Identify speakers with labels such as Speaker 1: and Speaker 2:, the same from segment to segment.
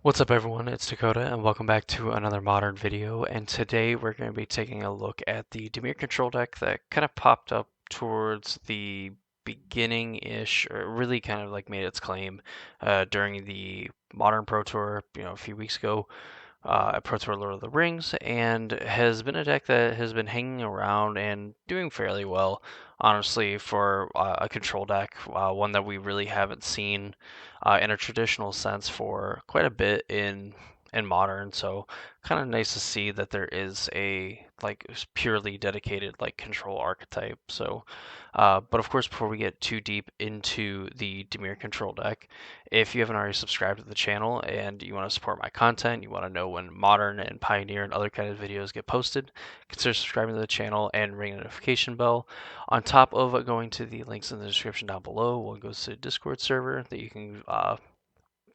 Speaker 1: What's up everyone, it's Dakota and welcome back to another modern video, and today we're going to be taking a look at the Dimir control deck that kind of popped up towards the beginning-ish, or really kind of like made its claim during the Modern Pro Tour, a few weeks ago at Pro Tour Lord of the Rings, and has been a deck that has been hanging around and doing fairly well, honestly, for a control deck, one that we really haven't seen in a traditional sense for quite a bit in modern. So kind of nice to see that there is a like purely dedicated like control archetype. So, but of course, before we get too deep into the Dimir control deck, if you haven't already subscribed to the channel and you want to support my content, you want to know when Modern and Pioneer and other kind of videos get posted, consider subscribing to the channel and ring the notification bell. On top of going to the links in the description down below, one goes to the Discord server that you can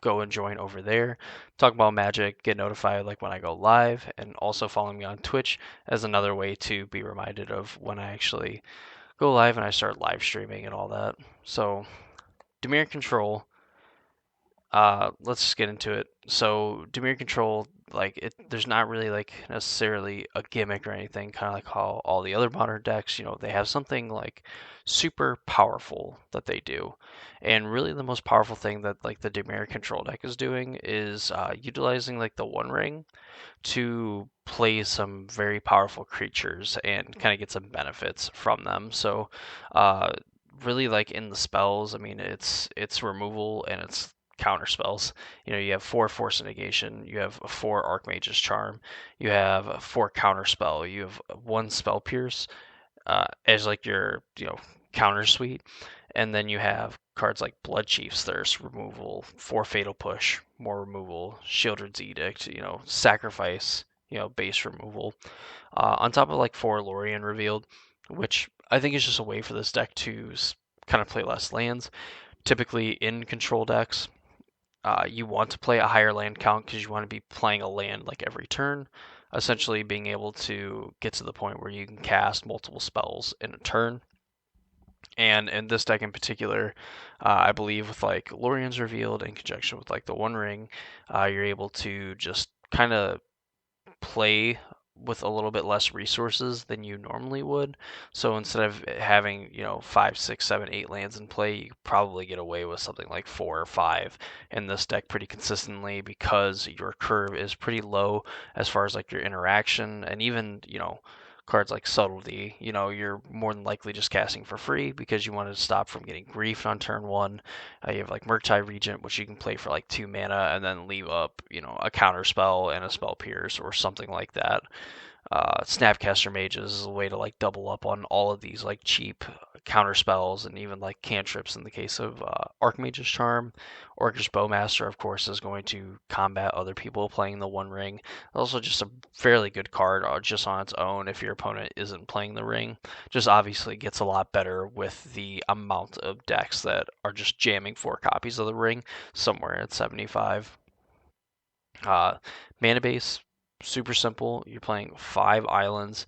Speaker 1: go and join over there, talk about Magic, get notified like when I go live, and also follow me on Twitch as another way to be reminded of when I actually go live and I start live streaming and all that. So, Dimir Control, let's just get into it. So Dimir Control, there's not really like necessarily a gimmick or anything. Kind of like how all the other modern decks, they have something like super powerful that they do, and really the most powerful thing that like the Dimir Control deck is doing is utilizing like the One Ring to play some very powerful creatures and kind of get some benefits from them. So, uh, really like in the spells, I mean it's removal and it's counter spells. You have 4 Force Negation, you have 4 Archmage's Charm, you have 4 Counter Spell, you have 1 Spell Pierce as like your counter suite, and then you have cards like Blood Chief's Thirst, removal, 4 Fatal Push, more removal, Shieldred's Edict, Sacrifice, base removal. On top of like 4 Lorien Revealed, which I think is just a way for this deck to kind of play less lands. Typically in control decks, you want to play a higher land count because you want to be playing a land like every turn, essentially being able to get to the point where you can cast multiple spells in a turn. And in this deck in particular, I believe with like Lorien's Revealed in conjunction with like the One Ring, you're able to just kind of play with a little bit less resources than you normally would. So instead of having, 5, 6, 7, 8 lands in play, you probably get away with something like 4 or 5 in this deck pretty consistently because your curve is pretty low as far as like your interaction and even, cards like Subtlety, you're more than likely just casting for free because you want to stop from getting griefed on turn 1. You have like Murktide Regent, which you can play for like 2 mana and then leave up, a counter spell and a spell pierce or something like that. Snapcaster Mages is a way to like double up on all of these like cheap counter spells and even like cantrips in the case of Archmage's Charm. Orcish Bowmaster, of course, is going to combat other people playing the One Ring. Also, just a fairly good card just on its own if your opponent isn't playing the ring. Just obviously gets a lot better with the amount of decks that are just jamming 4 copies of the ring somewhere at 75. Uh, Mana base, super simple. You're playing 5 islands,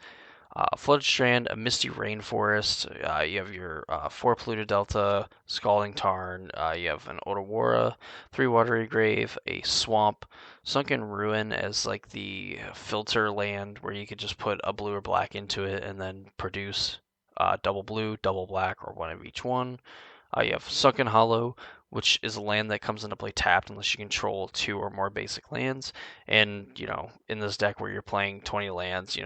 Speaker 1: Flooded Strand, a Misty Rainforest. You have your 4 Polluted Delta, Scalding Tarn. You have an Otawara, 3 Watery Grave, a Swamp, Sunken Ruin as like the filter land where you could just put a blue or black into it and then produce double blue, double black, or one of each one. You have Sunken Hollow, which is a land that comes into play tapped unless you control 2 or more basic lands. And, in this deck where you're playing 20 lands,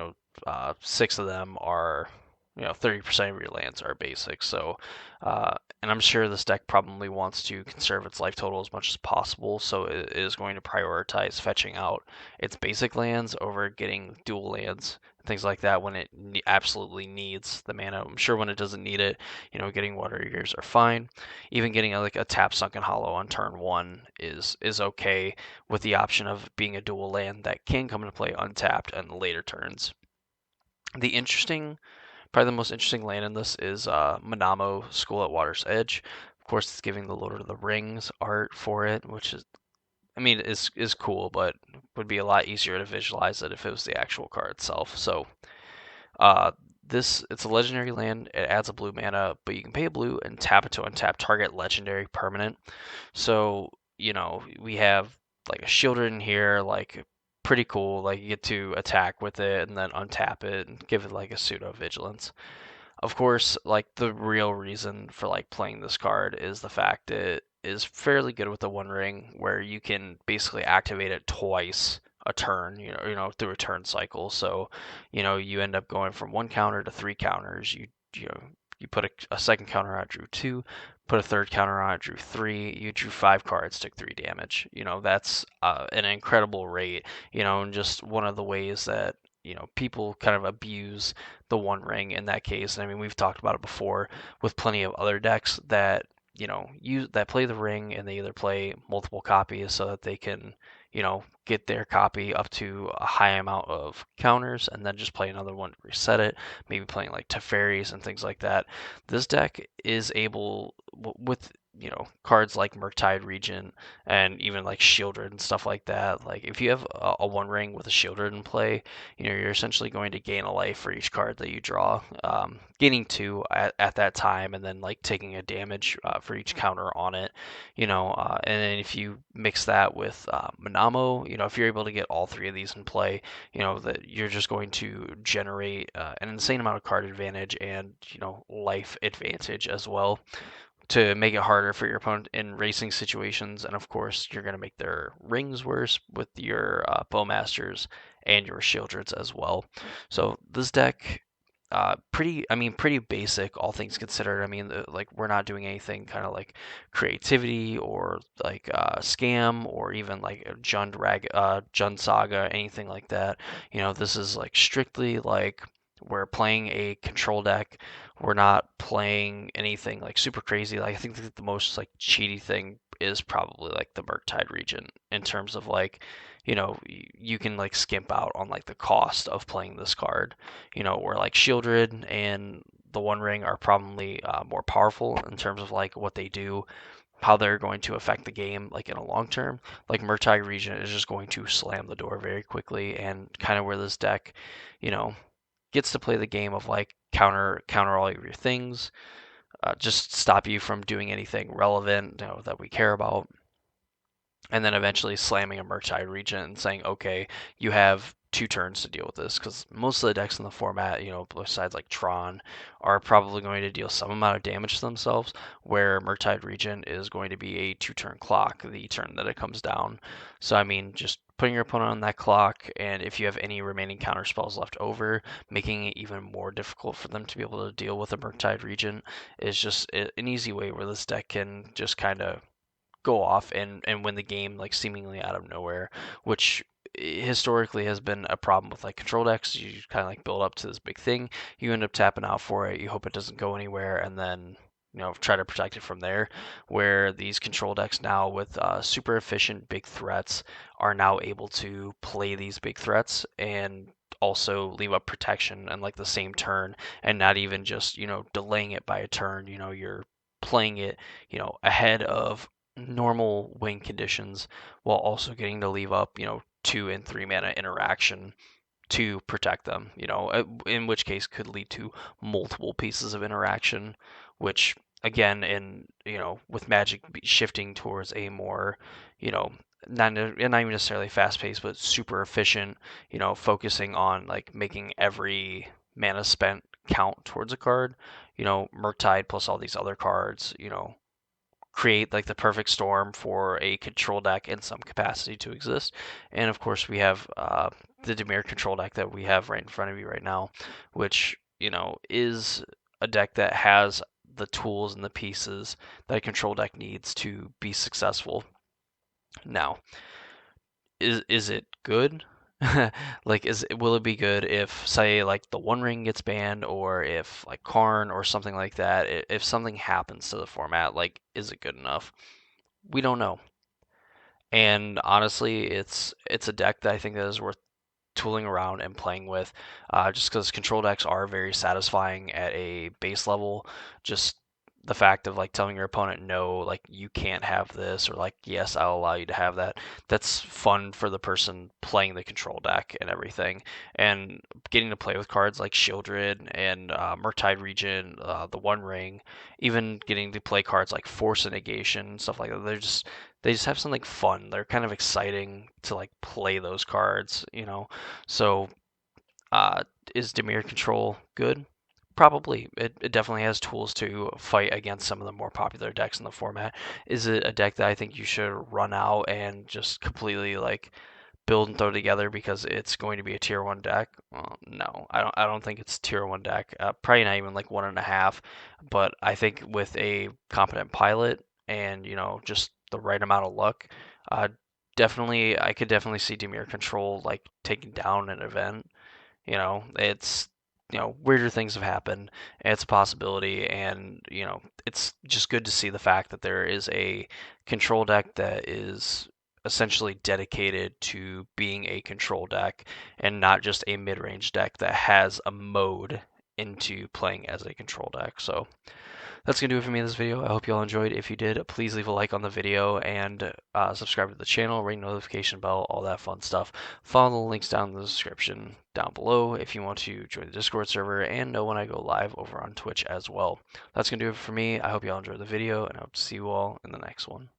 Speaker 1: 6 of them are, 30% of your lands are basic. So, and I'm sure this deck probably wants to conserve its life total as much as possible. So it is going to prioritize fetching out its basic lands over getting dual lands, things like that when it absolutely needs the mana. I'm sure when it doesn't need it, getting Water Eaters are fine. Even getting like a tap Sunken Hollow on turn 1 is okay, with the option of being a dual land that can come into play untapped in later turns. Probably the most interesting land in this is Manamo School at Water's Edge. Of course, it's giving the Lord of the Rings art for it, which is, I mean, is cool, but would be a lot easier to visualize it if it was the actual card itself. So, uh, it's a legendary land. It adds a blue mana, but you can pay a blue and tap it to untap target legendary permanent. So, we have like a shielded in here, like pretty cool. Like you get to attack with it and then untap it and give it like a pseudo vigilance. Of course, like the real reason for like playing this card is the fact it is fairly good with the One Ring, where you can basically activate it twice a turn, through a turn cycle. So, you end up going from one counter to three counters. You put a second counter on, drew two, put a third counter on, drew three. You drew five cards, took three damage. That's an incredible rate. And just one of the ways that people kind of abuse the One Ring in that case. I mean, we've talked about it before with plenty of other decks that use that play the ring, and they either play multiple copies so that they can get their copy up to a high amount of counters and then just play another one to reset it, maybe playing like Teferis and things like that. This deck is able, with cards like Murktide Regent and even like Shieldred and stuff like that. Like if you have a One Ring with a Shieldred in play, you're essentially going to gain a life for each card that you draw, gaining two at that time, and then like taking a damage for each counter on it. And then if you mix that with Manamo, if you're able to get all three of these in play, that you're just going to generate an insane amount of card advantage and life advantage as well, to make it harder for your opponent in racing situations. And of course, you're going to make their rings worse with your Bowmasters and your Shieldreds as well. So this deck, pretty basic, all things considered. I mean, like we're not doing anything kind of like creativity or like scam or even like a Jund Saga, anything like that. This is like strictly like we're playing a control deck. We're not playing anything like super crazy. Like I think the most like cheaty thing is probably like the Murktide Regent, in terms of like, you can like skimp out on like the cost of playing this card. Where like Shieldred and the One Ring are probably more powerful in terms of like what they do, how they're going to affect the game like in a long term. Like Murktide Regent is just going to slam the door very quickly, and kind of where this deck, you know, gets to play the game of like counter all of your things, just stop you from doing anything relevant, that we care about, and then eventually slamming a Murktide Regent and saying, okay, you have 2 turns to deal with this, because most of the decks in the format, besides like Tron, are probably going to deal some amount of damage to themselves, where Murktide Regent is going to be a 2-turn clock the turn that it comes down. So I mean, just putting your opponent on that clock, and if you have any remaining counter spells left over, making it even more difficult for them to be able to deal with a Murktide Regent, is just an easy way where this deck can just kind of go off and win the game like seemingly out of nowhere, which historically has been a problem with like control decks. You kind of like build up to this big thing, you end up tapping out for it, you hope it doesn't go anywhere, and then try to protect it from there. Where these control decks now with super efficient big threats are now able to play these big threats and also leave up protection and like the same turn, and not even just delaying it by a turn. You're playing it ahead of normal win conditions, while also getting to leave up 2 and 3 mana interaction to protect them, in which case could lead to multiple pieces of interaction, which again, in with Magic shifting towards a more, not even necessarily fast paced, but super efficient, focusing on like making every mana spent count towards a card. Murktide plus all these other cards, create like the perfect storm for a control deck in some capacity to exist. And of course, we have the Dimir control deck that we have right in front of you right now, which is a deck that has the tools and the pieces that a control deck needs to be successful. Now, is it good? Like, will it be good if, say, like the One Ring gets banned, or if like Karn or something like that? If something happens to the format, like, is it good enough? We don't know. And honestly, it's a deck that I think that is worth tooling around and playing with, just because control decks are very satisfying at a base level. Just the fact of like telling your opponent no, like you can't have this, or like yes, I'll allow you to have that. That's fun for the person playing the control deck and everything, and getting to play with cards like Shieldred and Murktide Regent, the One Ring, even getting to play cards like Force and Negation and stuff like that. They just have something fun. They're kind of exciting to like play those cards, you know. So uh, is Dimir Control good? Probably. It definitely has tools to fight against some of the more popular decks in the format. Is it a deck that I think you should run out and just completely like build and throw together because it's going to be a tier one deck? Well, no, I don't think it's a tier one deck. Probably not even like 1.5. But I think with a competent pilot and just the right amount of luck, uh, definitely I could definitely see Dimir Control like taking down an event. It's weirder things have happened. It's a possibility, and it's just good to see the fact that there is a control deck that is essentially dedicated to being a control deck and not just a mid-range deck that has a mode into playing as a control deck. So that's going to do it for me in this video. I hope you all enjoyed. If you did, please leave a like on the video and subscribe to the channel, ring notification bell, all that fun stuff. Follow the links down in the description down below if you want to join the Discord server and know when I go live over on Twitch as well. That's going to do it for me. I hope you all enjoyed the video, and I hope to see you all in the next one.